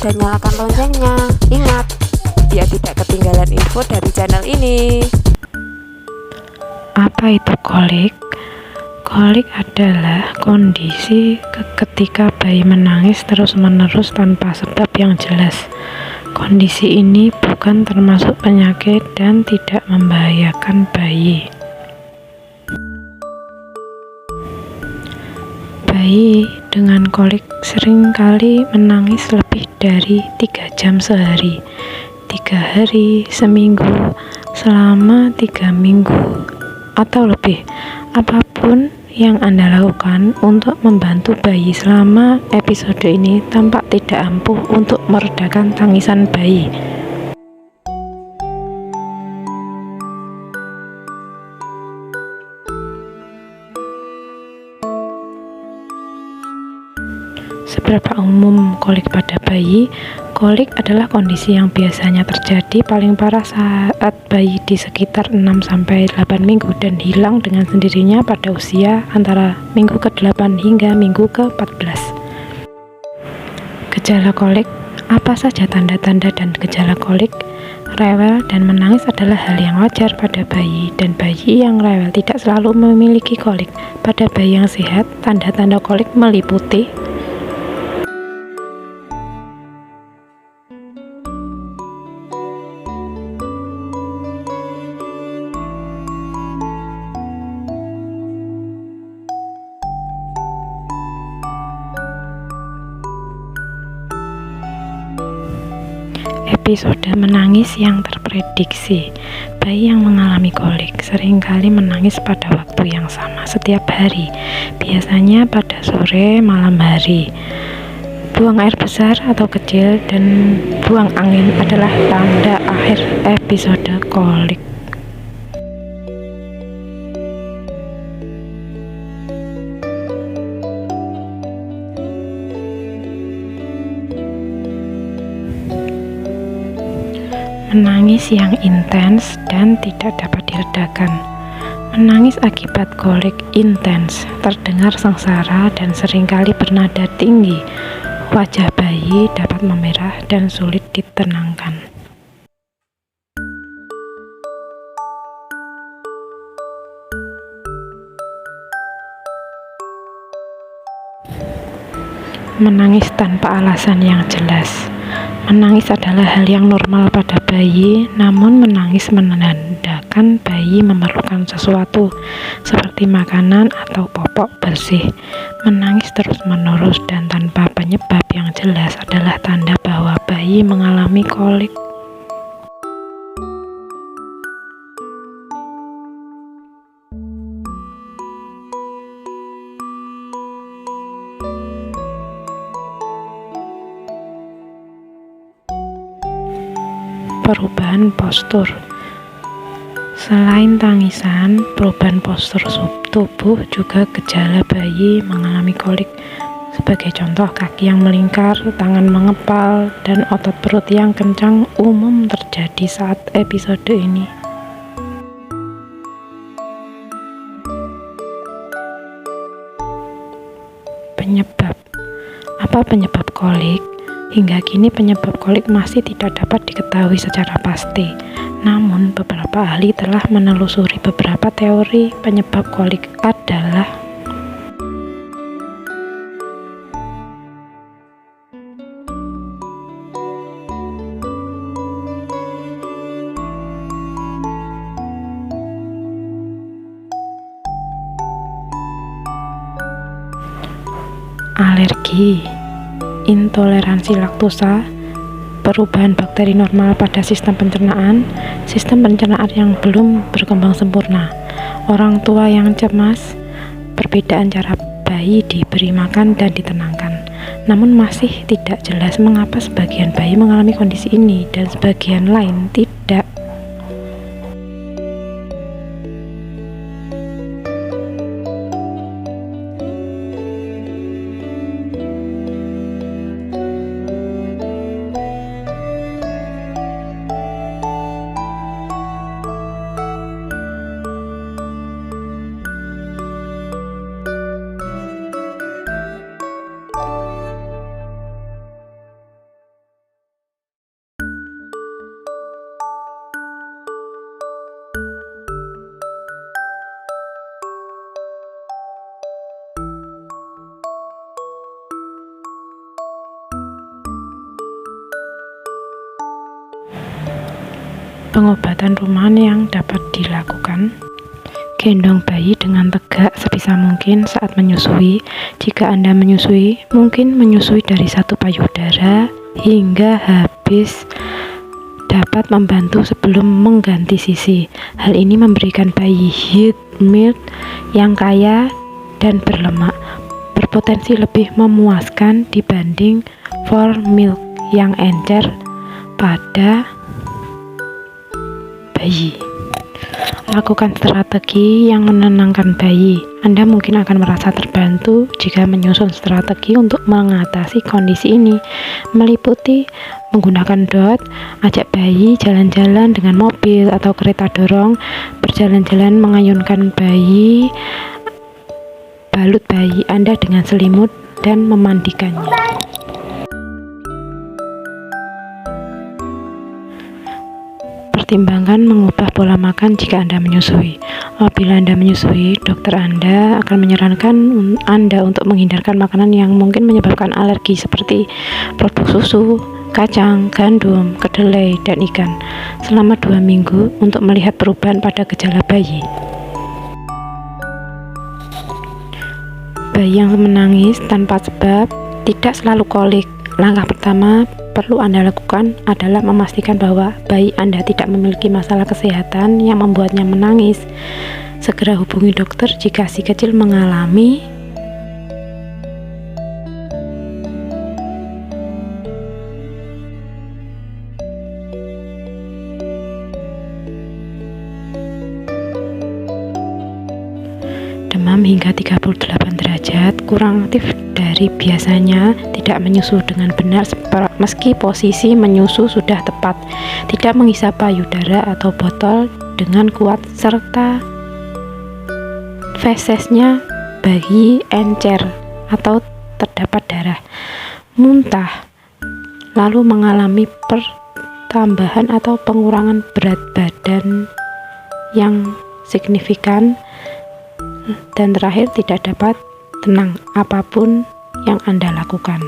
dan nyalakan loncengnya. Ingat, biar tidak ketinggalan info dari channel ini. Apa itu kolik? Kolik adalah kondisi ketika bayi menangis terus-menerus tanpa sebab yang jelas. Kondisi ini bukan termasuk penyakit dan tidak membahayakan bayi. Bayi dengan kolik seringkali menangis lebih dari 3 jam sehari, 3 hari, seminggu, selama 3 minggu, atau lebih. Apapun yang Anda lakukan untuk membantu bayi selama episode ini tampak tidak ampuh untuk meredakan tangisan bayi. Seberapa umum kolik pada bayi? Kolik adalah kondisi yang biasanya terjadi paling parah saat bayi di sekitar 6-8 minggu dan hilang dengan sendirinya pada usia antara minggu ke-8 hingga minggu ke-14. Gejala kolik. Apa saja tanda-tanda dan gejala kolik? Rewel dan menangis adalah hal yang wajar pada bayi, dan bayi yang rewel tidak selalu memiliki kolik. Pada bayi yang sehat, tanda-tanda kolik meliputi episode menangis yang terprediksi. Bayi yang mengalami kolik seringkali menangis pada waktu yang sama setiap hari, biasanya pada sore malam hari. Buang air besar atau kecil dan buang angin adalah tanda akhir episode kolik. Menangis yang intens dan tidak dapat diredakan. Menangis akibat kolik intens terdengar sengsara dan seringkali bernada tinggi. Wajah bayi dapat memerah dan sulit ditenangkan. Menangis tanpa alasan yang jelas. Menangis adalah hal yang normal pada bayi, namun menangis menandakan bayi memerlukan sesuatu, seperti makanan atau popok bersih. Menangis terus-menerus dan tanpa penyebab yang jelas adalah tanda bahwa bayi mengalami kolik. Perubahan postur. Selain tangisan, perubahan postur tubuh juga gejala bayi mengalami kolik. Sebagai contoh, kaki yang melingkar, tangan mengepal, dan otot perut yang kencang umum terjadi saat episode ini. Penyebab. Apa penyebab kolik? Hingga kini penyebab kolik masih tidak dapat diketahui secara pasti. Namun beberapa ahli telah menelusuri beberapa teori penyebab kolik adalah alergi, intoleransi laktosa, perubahan bakteri normal pada sistem pencernaan yang belum berkembang sempurna, orang tua yang cemas, perbedaan cara bayi diberi makan dan ditenangkan. Namun masih tidak jelas mengapa sebagian bayi mengalami kondisi ini dan sebagian lain tidak. Pengobatan rumahan yang dapat dilakukan: gendong bayi dengan tegak sebisa mungkin saat menyusui. Jika Anda menyusui, mungkin menyusui dari satu payudara hingga habis dapat membantu sebelum mengganti sisi. Hal ini memberikan bayi heat milk yang kaya dan berlemak, berpotensi lebih memuaskan dibanding formula milk yang encer pada bayi. Lakukan strategi yang menenangkan bayi. Anda mungkin akan merasa terbantu jika menyusun strategi untuk mengatasi kondisi ini, meliputi menggunakan dot, ajak bayi jalan-jalan dengan mobil atau kereta dorong, berjalan-jalan mengayunkan bayi, balut bayi Anda dengan selimut, dan memandikannya. Pertimbangkan mengubah pola makan jika Anda menyusui. Apabila Anda menyusui, dokter Anda akan menyarankan Anda untuk menghindarkan makanan yang mungkin menyebabkan alergi seperti produk susu, kacang, gandum, kedelai, dan ikan selama 2 minggu untuk melihat perubahan pada gejala bayi. Bayi yang menangis tanpa sebab tidak selalu kolik. Langkah pertama perlu Anda lakukan adalah memastikan bahwa bayi Anda tidak memiliki masalah kesehatan yang membuatnya menangis. Segera hubungi dokter jika si kecil mengalami demam hingga 38 derajat, kurang aktif dari biasanya, tidak menyusu dengan benar meski posisi menyusu sudah tepat, tidak menghisap payudara atau botol dengan kuat, serta fesesnya bayi encer atau terdapat darah, muntah, lalu mengalami pertambahan atau pengurangan berat badan yang signifikan, dan terakhir tidak dapat tenang apapun yang Anda lakukan.